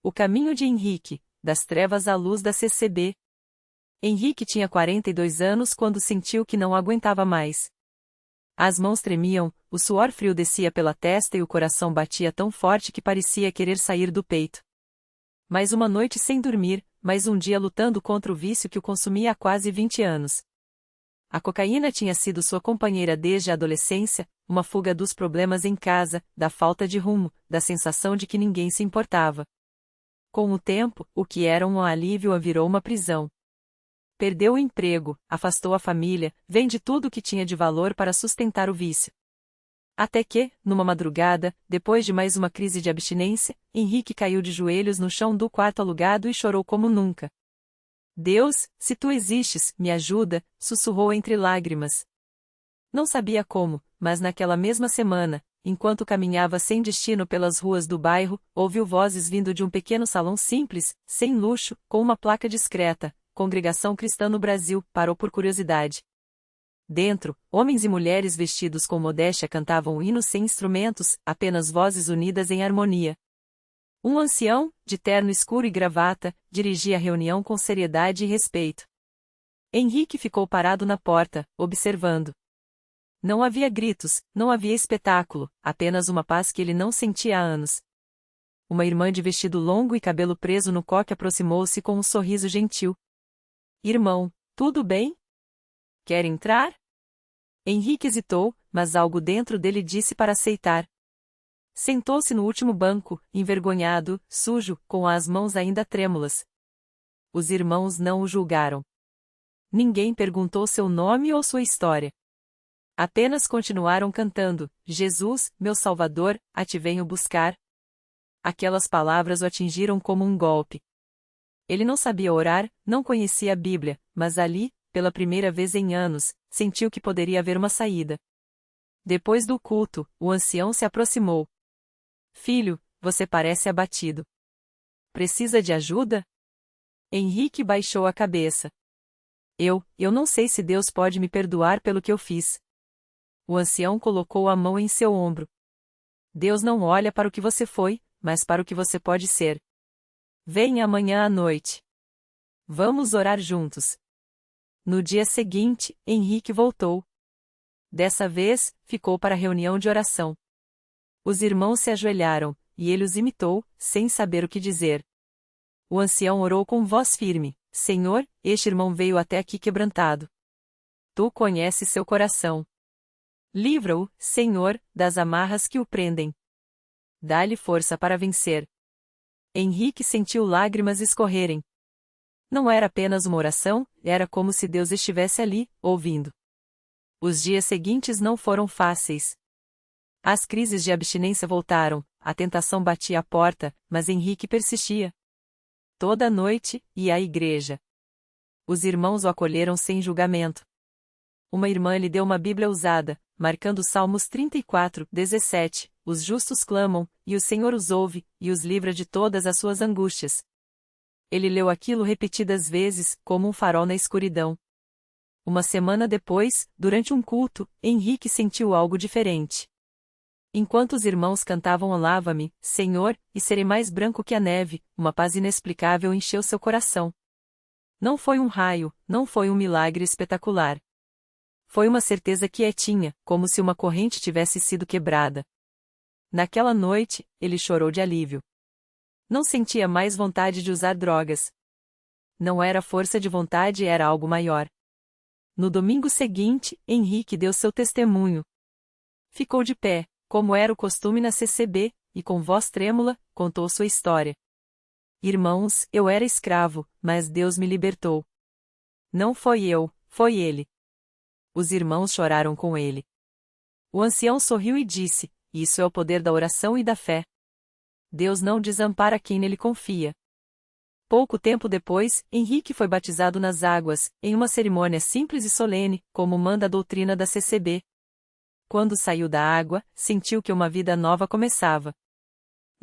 O caminho de Henrique, das trevas à luz da CCB. Henrique tinha 42 anos quando sentiu que não aguentava mais. As mãos tremiam, o suor frio descia pela testa e o coração batia tão forte que parecia querer sair do peito. Mais uma noite sem dormir, mais um dia lutando contra o vício que o consumia há quase 20 anos. A cocaína tinha sido sua companheira desde a adolescência, uma fuga dos problemas em casa, da falta de rumo, da sensação de que ninguém se importava. Com o tempo, o que era um alívio virou uma prisão. Perdeu o emprego, afastou a família, vende tudo o que tinha de valor para sustentar o vício. Até que, numa madrugada, depois de mais uma crise de abstinência, Henrique caiu de joelhos no chão do quarto alugado e chorou como nunca. Deus, se tu existes, me ajuda, sussurrou entre lágrimas. Não sabia como, mas naquela mesma semana, enquanto caminhava sem destino pelas ruas do bairro, ouviu vozes vindo de um pequeno salão simples, sem luxo, com uma placa discreta: Congregação Cristã no Brasil. Parou por curiosidade. Dentro, homens e mulheres vestidos com modéstia cantavam hinos sem instrumentos, apenas vozes unidas em harmonia. Um ancião, de terno escuro e gravata, dirigia a reunião com seriedade e respeito. Henrique ficou parado na porta, observando. Não havia gritos, não havia espetáculo, apenas uma paz que ele não sentia há anos. Uma irmã de vestido longo e cabelo preso no coque aproximou-se com um sorriso gentil. Irmão, tudo bem? Quer entrar? Henrique hesitou, mas algo dentro dele disse para aceitar. Sentou-se no último banco, envergonhado, sujo, com as mãos ainda trêmulas. Os irmãos não o julgaram. Ninguém perguntou seu nome ou sua história. Apenas continuaram cantando: Jesus, meu Salvador, a ti venho buscar. Aquelas palavras o atingiram como um golpe. Ele não sabia orar, não conhecia a Bíblia, mas ali, pela primeira vez em anos, sentiu que poderia haver uma saída. Depois do culto, o ancião se aproximou. Filho, você parece abatido. Precisa de ajuda? Henrique baixou a cabeça. Eu não sei se Deus pode me perdoar pelo que eu fiz. O ancião colocou a mão em seu ombro. Deus não olha para o que você foi, mas para o que você pode ser. Venha amanhã à noite. Vamos orar juntos. No dia seguinte, Henrique voltou. Dessa vez, ficou para a reunião de oração. Os irmãos se ajoelharam, e ele os imitou, sem saber o que dizer. O ancião orou com voz firme: Senhor, este irmão veio até aqui quebrantado. Tu conheces seu coração. Livra-o, Senhor, das amarras que o prendem. Dá-lhe força para vencer. Henrique sentiu lágrimas escorrerem. Não era apenas uma oração, era como se Deus estivesse ali, ouvindo. Os dias seguintes não foram fáceis. As crises de abstinência voltaram, a tentação batia à porta, mas Henrique persistia. Toda noite, ia à igreja. Os irmãos o acolheram sem julgamento. Uma irmã lhe deu uma Bíblia usada, marcando Salmos 34, 17, os justos clamam, e o Senhor os ouve, e os livra de todas as suas angústias. Ele leu aquilo repetidas vezes, como um farol na escuridão. Uma semana depois, durante um culto, Henrique sentiu algo diferente. Enquanto os irmãos cantavam Lava-me, Senhor, e serei mais branco que a neve, uma paz inexplicável encheu seu coração. Não foi um raio, não foi um milagre espetacular. Foi uma certeza quietinha, como se uma corrente tivesse sido quebrada. Naquela noite, ele chorou de alívio. Não sentia mais vontade de usar drogas. Não era força de vontade, era algo maior. No domingo seguinte, Henrique deu seu testemunho. Ficou de pé, como era o costume na CCB, e com voz trêmula, contou sua história. Irmãos, eu era escravo, mas Deus me libertou. Não foi eu, foi Ele. Os irmãos choraram com ele. O ancião sorriu e disse: Isso é o poder da oração e da fé. Deus não desampara quem nele confia. Pouco tempo depois, Henrique foi batizado nas águas, em uma cerimônia simples e solene, como manda a doutrina da CCB. Quando saiu da água, sentiu que uma vida nova começava.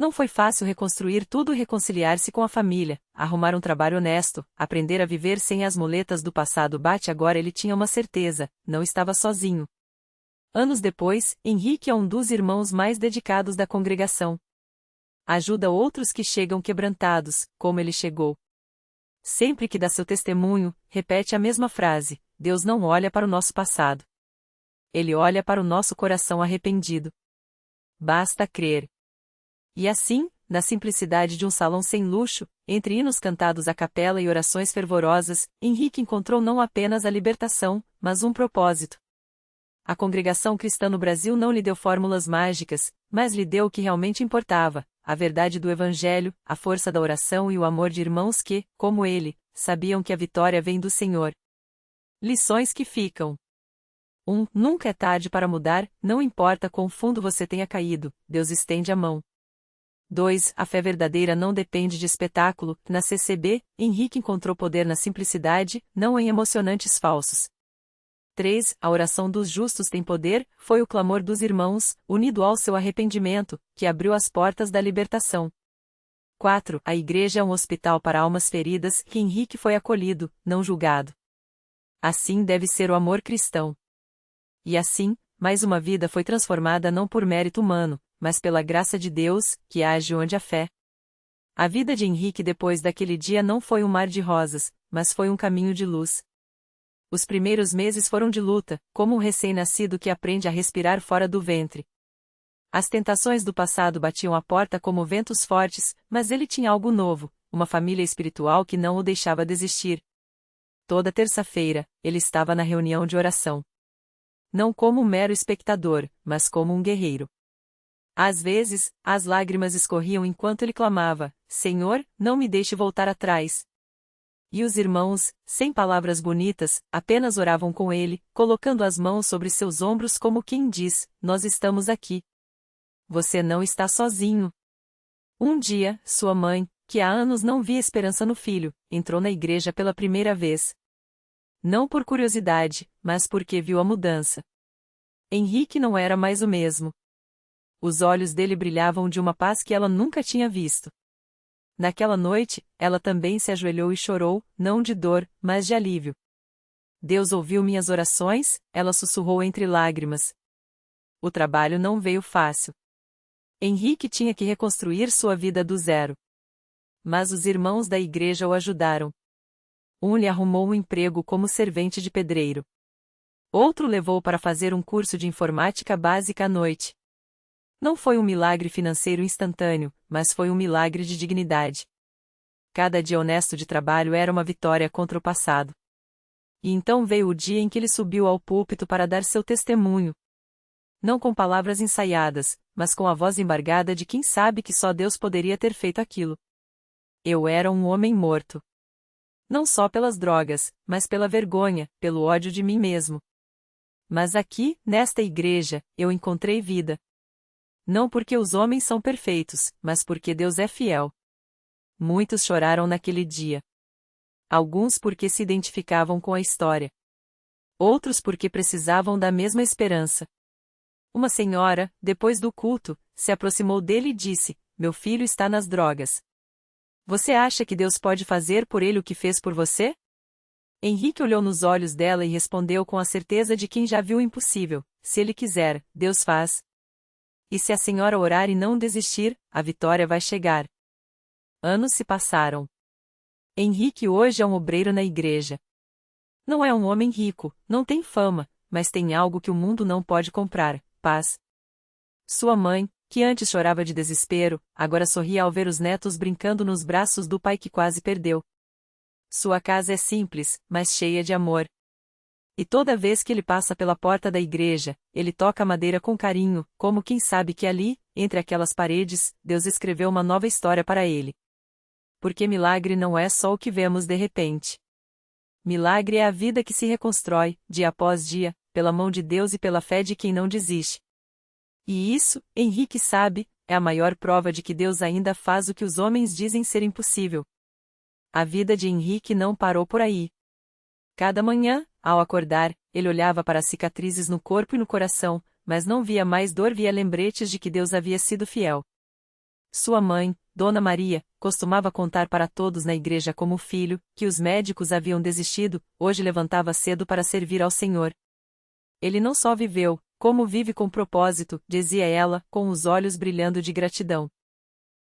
Não foi fácil reconstruir tudo e reconciliar-se com a família, arrumar um trabalho honesto, aprender a viver sem as muletas do passado. Agora ele tinha uma certeza: não estava sozinho. Anos depois, Henrique é um dos irmãos mais dedicados da congregação. Ajuda outros que chegam quebrantados, como ele chegou. Sempre que dá seu testemunho, repete a mesma frase: Deus não olha para o nosso passado. Ele olha para o nosso coração arrependido. Basta crer. E assim, na simplicidade de um salão sem luxo, entre hinos cantados à capela e orações fervorosas, Henrique encontrou não apenas a libertação, mas um propósito. A congregação cristã no Brasil não lhe deu fórmulas mágicas, mas lhe deu o que realmente importava: a verdade do Evangelho, a força da oração e o amor de irmãos que, como ele, sabiam que a vitória vem do Senhor. Lições que ficam. 1. Nunca é tarde para mudar, não importa quão fundo você tenha caído, Deus estende a mão. 2. A fé verdadeira não depende de espetáculo. Na CCB, Henrique encontrou poder na simplicidade, não em emocionantes falsos. 3. A oração dos justos tem poder, foi o clamor dos irmãos, unido ao seu arrependimento, que abriu as portas da libertação. 4. A igreja é um hospital para almas feridas, que Henrique foi acolhido, não julgado. Assim deve ser o amor cristão. E assim, mais uma vida foi transformada não por mérito humano, mas pela graça de Deus, que age onde há fé. A vida de Henrique depois daquele dia não foi um mar de rosas, mas foi um caminho de luz. Os primeiros meses foram de luta, como um recém-nascido que aprende a respirar fora do ventre. As tentações do passado batiam à porta como ventos fortes, mas ele tinha algo novo, uma família espiritual que não o deixava desistir. Toda terça-feira, ele estava na reunião de oração. Não como um mero espectador, mas como um guerreiro. Às vezes, as lágrimas escorriam enquanto ele clamava: Senhor, não me deixe voltar atrás. E os irmãos, sem palavras bonitas, apenas oravam com ele, colocando as mãos sobre seus ombros como quem diz: Nós estamos aqui. Você não está sozinho. Um dia, sua mãe, que há anos não via esperança no filho, entrou na igreja pela primeira vez. Não por curiosidade, mas porque viu a mudança. Henrique não era mais o mesmo. Os olhos dele brilhavam de uma paz que ela nunca tinha visto. Naquela noite, ela também se ajoelhou e chorou, não de dor, mas de alívio. Deus ouviu minhas orações, ela sussurrou entre lágrimas. O trabalho não veio fácil. Henrique tinha que reconstruir sua vida do zero. Mas os irmãos da igreja o ajudaram. Um lhe arrumou um emprego como servente de pedreiro. Outro levou para fazer um curso de informática básica à noite. Não foi um milagre financeiro instantâneo, mas foi um milagre de dignidade. Cada dia honesto de trabalho era uma vitória contra o passado. E então veio o dia em que ele subiu ao púlpito para dar seu testemunho. Não com palavras ensaiadas, mas com a voz embargada de quem sabe que só Deus poderia ter feito aquilo. Eu era um homem morto. Não só pelas drogas, mas pela vergonha, pelo ódio de mim mesmo. Mas aqui, nesta igreja, eu encontrei vida. Não porque os homens são perfeitos, mas porque Deus é fiel. Muitos choraram naquele dia. Alguns porque se identificavam com a história. Outros porque precisavam da mesma esperança. Uma senhora, depois do culto, se aproximou dele e disse: Meu filho está nas drogas. Você acha que Deus pode fazer por ele o que fez por você? Henrique olhou nos olhos dela e respondeu com a certeza de quem já viu o impossível: Se ele quiser, Deus faz. E se a senhora orar e não desistir, a vitória vai chegar. Anos se passaram. Henrique hoje é um obreiro na igreja. Não é um homem rico, não tem fama, mas tem algo que o mundo não pode comprar: paz. Sua mãe, que antes chorava de desespero, agora sorria ao ver os netos brincando nos braços do pai que quase perdeu. Sua casa é simples, mas cheia de amor. E toda vez que ele passa pela porta da igreja, ele toca a madeira com carinho, como quem sabe que ali, entre aquelas paredes, Deus escreveu uma nova história para ele. Porque milagre não é só o que vemos de repente. Milagre é a vida que se reconstrói, dia após dia, pela mão de Deus e pela fé de quem não desiste. E isso, Henrique sabe, é a maior prova de que Deus ainda faz o que os homens dizem ser impossível. A vida de Henrique não parou por aí. Cada manhã, ao acordar, ele olhava para as cicatrizes no corpo e no coração, mas não via mais dor, via lembretes de que Deus havia sido fiel. Sua mãe, Dona Maria, costumava contar para todos na igreja como filho, que os médicos haviam desistido, hoje levantava cedo para servir ao Senhor. Ele não só viveu, como vive com propósito, dizia ela, com os olhos brilhando de gratidão.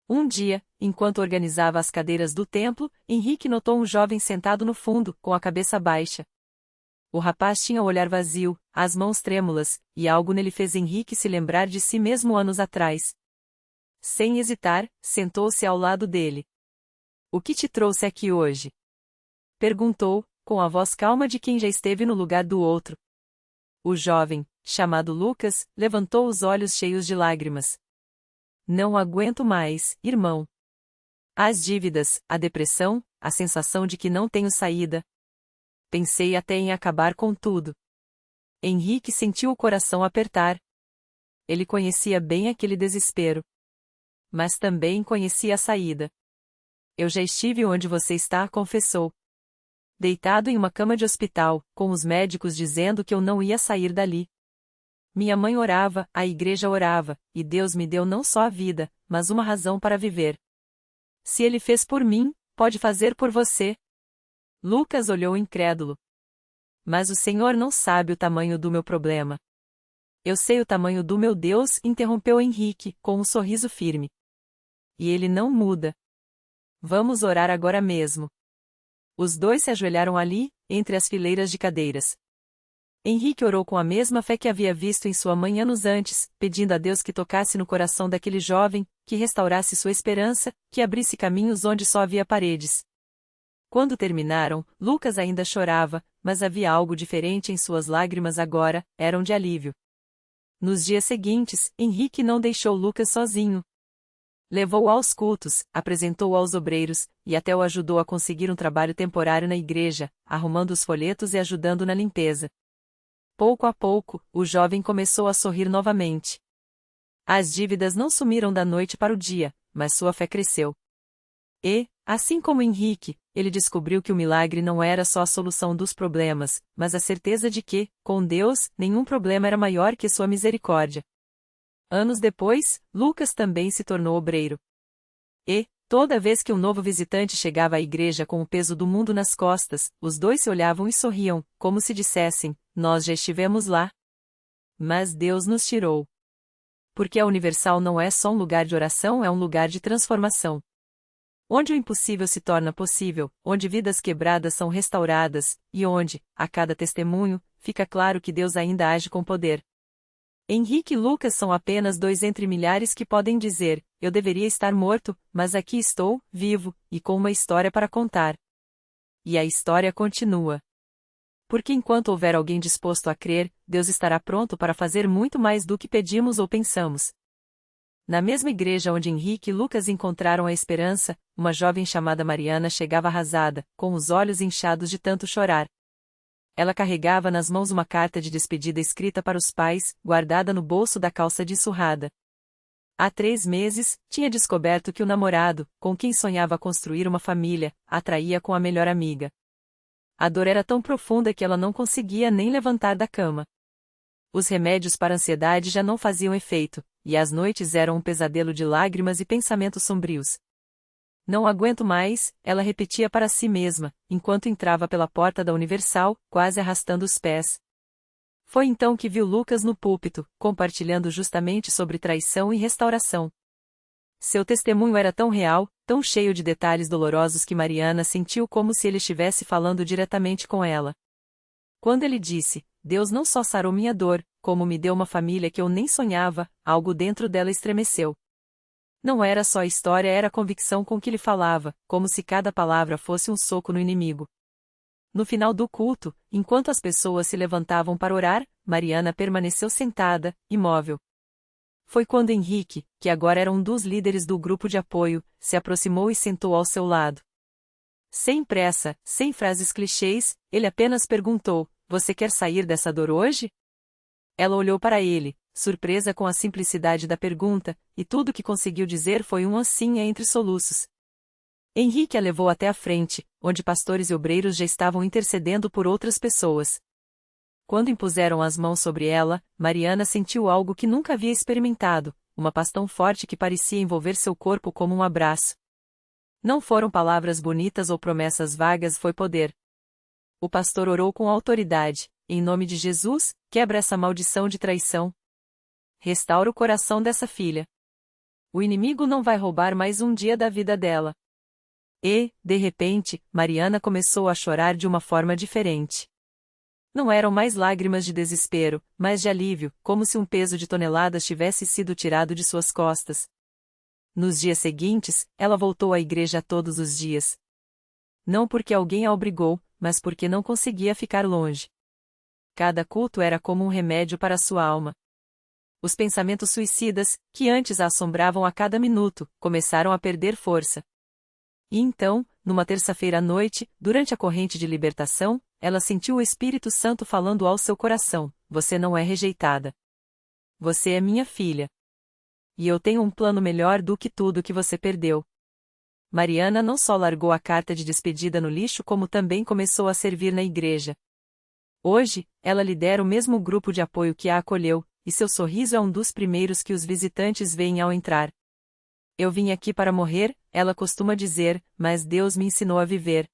Um dia, enquanto organizava as cadeiras do templo, Henrique notou um jovem sentado no fundo, com a cabeça baixa. O rapaz tinha o olhar vazio, as mãos trêmulas, e algo nele fez Henrique se lembrar de si mesmo anos atrás. Sem hesitar, sentou-se ao lado dele. "O que te trouxe aqui hoje?" perguntou, com a voz calma de quem já esteve no lugar do outro. O jovem, chamado Lucas, levantou os olhos cheios de lágrimas. "Não aguento mais, irmão. As dívidas, a depressão, a sensação de que não tenho saída. Pensei até em acabar com tudo." Henrique sentiu o coração apertar. Ele conhecia bem aquele desespero. Mas também conhecia a saída. "Eu já estive onde você está", confessou. "Deitado em uma cama de hospital, com os médicos dizendo que eu não ia sair dali. Minha mãe orava, a igreja orava, e Deus me deu não só a vida, mas uma razão para viver. Se Ele fez por mim, pode fazer por você." Lucas olhou incrédulo. "Mas o Senhor não sabe o tamanho do meu problema." "Eu sei o tamanho do meu Deus", interrompeu Henrique, com um sorriso firme. "E Ele não muda. Vamos orar agora mesmo." Os dois se ajoelharam ali, entre as fileiras de cadeiras. Henrique orou com a mesma fé que havia visto em sua mãe anos antes, pedindo a Deus que tocasse no coração daquele jovem, que restaurasse sua esperança, que abrisse caminhos onde só havia paredes. Quando terminaram, Lucas ainda chorava, mas havia algo diferente em suas lágrimas agora, eram de alívio. Nos dias seguintes, Henrique não deixou Lucas sozinho. Levou-o aos cultos, apresentou-o aos obreiros, e até o ajudou a conseguir um trabalho temporário na igreja, arrumando os folhetos e ajudando na limpeza. Pouco a pouco, o jovem começou a sorrir novamente. As dívidas não sumiram da noite para o dia, mas sua fé cresceu. E, assim como Henrique, ele descobriu que o milagre não era só a solução dos problemas, mas a certeza de que, com Deus, nenhum problema era maior que sua misericórdia. Anos depois, Lucas também se tornou obreiro. E, toda vez que um novo visitante chegava à igreja com o peso do mundo nas costas, os dois se olhavam e sorriam, como se dissessem: "Nós já estivemos lá. Mas Deus nos tirou." Porque a Universal não é só um lugar de oração, é um lugar de transformação. Onde o impossível se torna possível, onde vidas quebradas são restauradas, e onde, a cada testemunho, fica claro que Deus ainda age com poder. Henrique e Lucas são apenas dois entre milhares que podem dizer: "Eu deveria estar morto, mas aqui estou, vivo, e com uma história para contar." E a história continua. Porque enquanto houver alguém disposto a crer, Deus estará pronto para fazer muito mais do que pedimos ou pensamos. Na mesma igreja onde Henrique e Lucas encontraram a esperança, uma jovem chamada Mariana chegava arrasada, com os olhos inchados de tanto chorar. Ela carregava nas mãos uma carta de despedida escrita para os pais, guardada no bolso da calça de surrada. Há 3 meses, tinha descoberto que o namorado, com quem sonhava construir uma família, a traía com a melhor amiga. A dor era tão profunda que ela não conseguia nem levantar da cama. Os remédios para a ansiedade já não faziam efeito, e as noites eram um pesadelo de lágrimas e pensamentos sombrios. "Não aguento mais", ela repetia para si mesma, enquanto entrava pela porta da Universal, quase arrastando os pés. Foi então que viu Lucas no púlpito, compartilhando justamente sobre traição e restauração. Seu testemunho era tão real, tão cheio de detalhes dolorosos que Mariana sentiu como se ele estivesse falando diretamente com ela. Quando ele disse: "Deus não só sarou minha dor, como me deu uma família que eu nem sonhava", algo dentro dela estremeceu. Não era só a história, era a convicção com que ele falava, como se cada palavra fosse um soco no inimigo. No final do culto, enquanto as pessoas se levantavam para orar, Mariana permaneceu sentada, imóvel. Foi quando Henrique, que agora era um dos líderes do grupo de apoio, se aproximou e sentou ao seu lado. Sem pressa, sem frases clichês, ele apenas perguntou: "Você quer sair dessa dor hoje?" Ela olhou para ele, surpresa com a simplicidade da pergunta, e tudo o que conseguiu dizer foi um "assim" entre soluços. Henrique a levou até a frente, onde pastores e obreiros já estavam intercedendo por outras pessoas. Quando impuseram as mãos sobre ela, Mariana sentiu algo que nunca havia experimentado, uma paz tão forte que parecia envolver seu corpo como um abraço. Não foram palavras bonitas ou promessas vagas, foi poder. O pastor orou com autoridade: "Em nome de Jesus, quebra essa maldição de traição. Restaura o coração dessa filha." O inimigo não vai roubar mais um dia da vida dela. E, de repente, Mariana começou a chorar de uma forma diferente. Não eram mais lágrimas de desespero, mas de alívio, como se um peso de toneladas tivesse sido tirado de suas costas. Nos dias seguintes, ela voltou à igreja todos os dias. Não porque alguém a obrigou, mas porque não conseguia ficar longe. Cada culto era como um remédio para sua alma. Os pensamentos suicidas, que antes a assombravam a cada minuto, começaram a perder força. E então, numa terça-feira à noite, durante a corrente de libertação, ela sentiu o Espírito Santo falando ao seu coração: "Você não é rejeitada. Você é minha filha. E eu tenho um plano melhor do que tudo que você perdeu." Mariana não só largou a carta de despedida no lixo, como também começou a servir na igreja. Hoje, ela lidera o mesmo grupo de apoio que a acolheu, e seu sorriso é um dos primeiros que os visitantes veem ao entrar. "Eu vim aqui para morrer", ela costuma dizer, "mas Deus me ensinou a viver."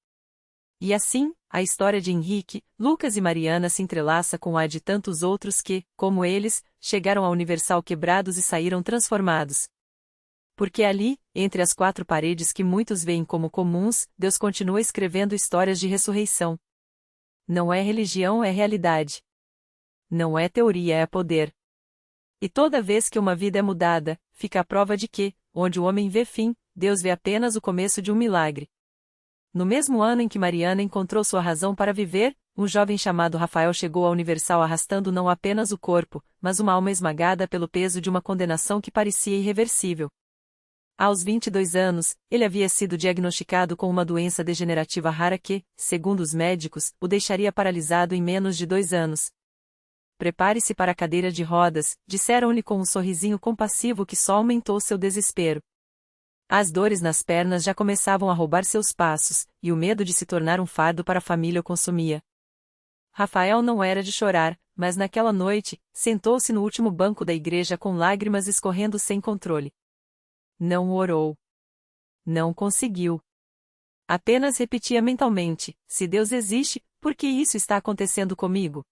E assim, a história de Henrique, Lucas e Mariana se entrelaça com a de tantos outros que, como eles, chegaram à Universal quebrados e saíram transformados. Porque ali, entre as quatro paredes que muitos veem como comuns, Deus continua escrevendo histórias de ressurreição. Não é religião, é realidade. Não é teoria, é poder. E toda vez que uma vida é mudada, fica a prova de que, onde o homem vê fim, Deus vê apenas o começo de um milagre. No mesmo ano em que Mariana encontrou sua razão para viver, um jovem chamado Rafael chegou à Universal arrastando não apenas o corpo, mas uma alma esmagada pelo peso de uma condenação que parecia irreversível. Aos 22 anos, ele havia sido diagnosticado com uma doença degenerativa rara que, segundo os médicos, o deixaria paralisado em menos de 2 anos. "Prepare-se para a cadeira de rodas", disseram-lhe com um sorrisinho compassivo que só aumentou seu desespero. As dores nas pernas já começavam a roubar seus passos, e o medo de se tornar um fardo para a família o consumia. Rafael não era de chorar, mas naquela noite, sentou-se no último banco da igreja com lágrimas escorrendo sem controle. Não orou. Não conseguiu. Apenas repetia mentalmente: "Se Deus existe, por que isso está acontecendo comigo?"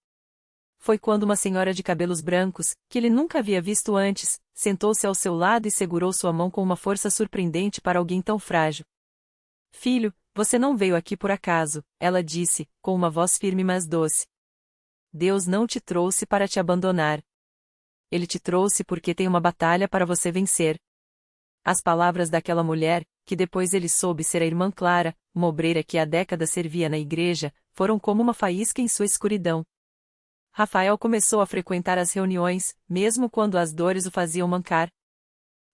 Foi quando uma senhora de cabelos brancos, que ele nunca havia visto antes, sentou-se ao seu lado e segurou sua mão com uma força surpreendente para alguém tão frágil. "Filho, você não veio aqui por acaso", ela disse, com uma voz firme mas doce. "Deus não te trouxe para te abandonar. Ele te trouxe porque tem uma batalha para você vencer." As palavras daquela mulher, que depois ele soube ser a irmã Clara, uma obreira que há décadas servia na igreja, foram como uma faísca em sua escuridão. Rafael começou a frequentar as reuniões, mesmo quando as dores o faziam mancar.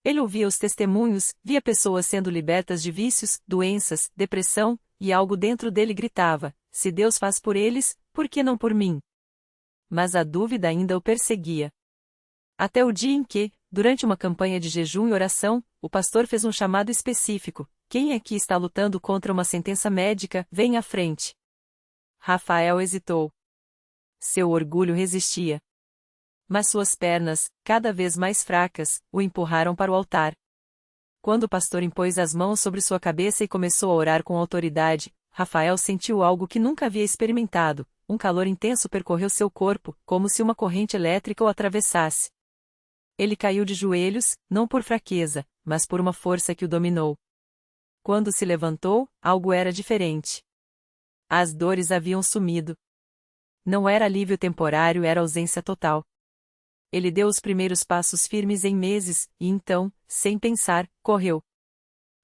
Ele ouvia os testemunhos, via pessoas sendo libertas de vícios, doenças, depressão, e algo dentro dele gritava: "Se Deus faz por eles, por que não por mim?" Mas a dúvida ainda o perseguia. Até o dia em que, durante uma campanha de jejum e oração, o pastor fez um chamado específico: "Quem aqui está lutando contra uma sentença médica, vem à frente." Rafael hesitou. Seu orgulho resistia. Mas suas pernas, cada vez mais fracas, o empurraram para o altar. Quando o pastor impôs as mãos sobre sua cabeça e começou a orar com autoridade, Rafael sentiu algo que nunca havia experimentado: um calor intenso percorreu seu corpo, como se uma corrente elétrica o atravessasse. Ele caiu de joelhos, não por fraqueza, mas por uma força que o dominou. Quando se levantou, algo era diferente. As dores haviam sumido. Não era alívio temporário, era ausência total. Ele deu os primeiros passos firmes em meses, e então, sem pensar, correu.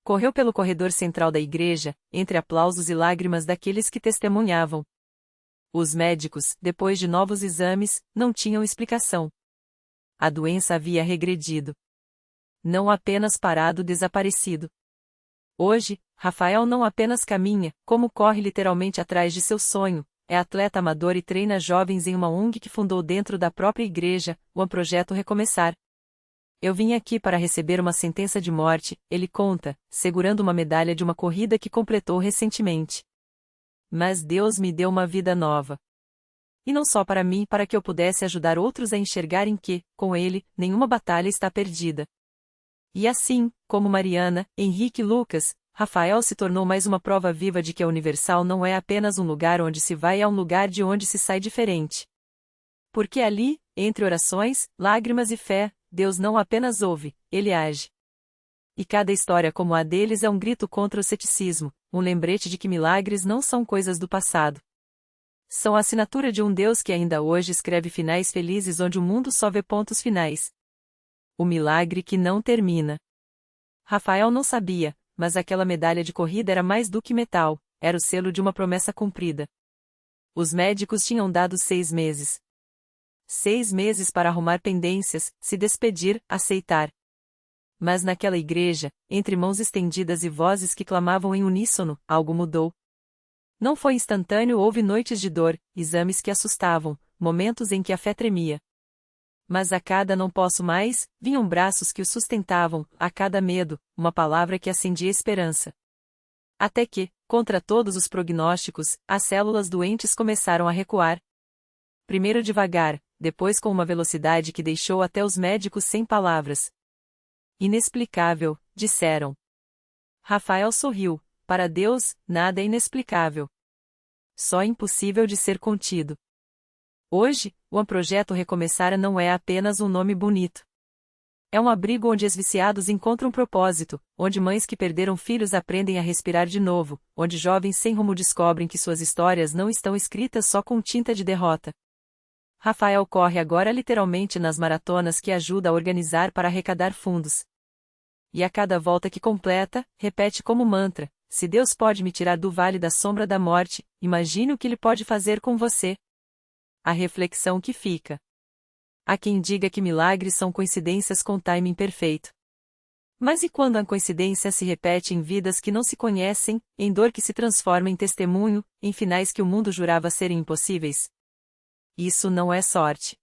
Correu pelo corredor central da igreja, entre aplausos e lágrimas daqueles que testemunhavam. Os médicos, depois de novos exames, não tinham explicação. A doença havia regredido. Não apenas parado, desaparecido. Hoje, Rafael não apenas caminha, como corre literalmente atrás de seu sonho. É atleta amador e treina jovens em uma ONG que fundou dentro da própria igreja, o Projeto Recomeçar. "Eu vim aqui para receber uma sentença de morte", ele conta, segurando uma medalha de uma corrida que completou recentemente. "Mas Deus me deu uma vida nova. E não só para mim, para que eu pudesse ajudar outros a enxergarem que, com Ele, nenhuma batalha está perdida." E assim, como Mariana, Henrique e Lucas, Rafael se tornou mais uma prova viva de que a Universal não é apenas um lugar onde se vai, é um lugar de onde se sai diferente. Porque ali, entre orações, lágrimas e fé, Deus não apenas ouve, Ele age. E cada história como a deles é um grito contra o ceticismo, um lembrete de que milagres não são coisas do passado. São a assinatura de um Deus que ainda hoje escreve finais felizes onde o mundo só vê pontos finais. O milagre que não termina. Rafael não sabia, mas aquela medalha de corrida era mais do que metal, era o selo de uma promessa cumprida. Os médicos tinham dado 6 meses. 6 meses para arrumar pendências, se despedir, aceitar. Mas naquela igreja, entre mãos estendidas e vozes que clamavam em uníssono, algo mudou. Não foi instantâneo, houve noites de dor, exames que assustavam, momentos em que a fé tremia. Mas a cada não posso mais, vinham braços que o sustentavam, a cada medo, uma palavra que acendia esperança. Até que, contra todos os prognósticos, as células doentes começaram a recuar. Primeiro devagar, depois com uma velocidade que deixou até os médicos sem palavras. Inexplicável, disseram. Rafael sorriu. Para Deus, nada é inexplicável. Só impossível de ser contido. Hoje, o Projeto Recomeçar não é apenas um nome bonito. É um abrigo onde ex-viciados encontram propósito, onde mães que perderam filhos aprendem a respirar de novo, onde jovens sem rumo descobrem que suas histórias não estão escritas só com tinta de derrota. Rafael corre agora literalmente nas maratonas que ajuda a organizar para arrecadar fundos. E a cada volta que completa, repete como mantra: se Deus pode me tirar do vale da sombra da morte, imagine o que Ele pode fazer com você. A reflexão que fica. Há quem diga que milagres são coincidências com timing perfeito. Mas e quando a coincidência se repete em vidas que não se conhecem, em dor que se transforma em testemunho, em finais que o mundo jurava serem impossíveis? Isso não é sorte.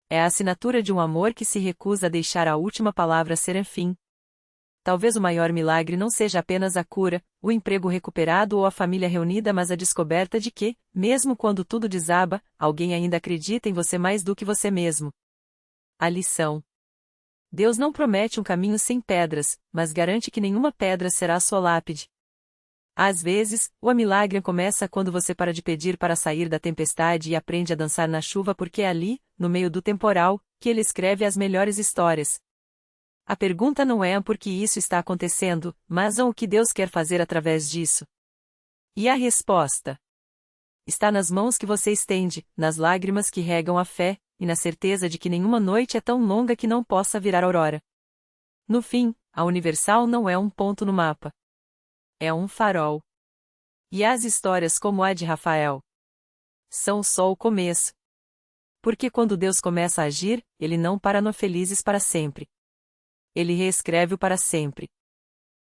É a assinatura de um amor que se recusa a deixar a última palavra ser enfim. Talvez o maior milagre não seja apenas a cura, o emprego recuperado ou a família reunida, mas a descoberta de que, mesmo quando tudo desaba, alguém ainda acredita em você mais do que você mesmo. A lição. Deus não promete um caminho sem pedras, mas garante que nenhuma pedra será a sua lápide. Às vezes, o milagre começa quando você para de pedir para sair da tempestade e aprende a dançar na chuva, porque é ali, no meio do temporal, que Ele escreve as melhores histórias. A pergunta não é por que isso está acontecendo, mas o que Deus quer fazer através disso. E a resposta está nas mãos que você estende, nas lágrimas que regam a fé, e na certeza de que nenhuma noite é tão longa que não possa virar aurora. No fim, a Universal não é um ponto no mapa. É um farol. E as histórias como a de Rafael são só o começo. Porque quando Deus começa a agir, Ele não para no felizes para sempre. Ele reescreve o para sempre.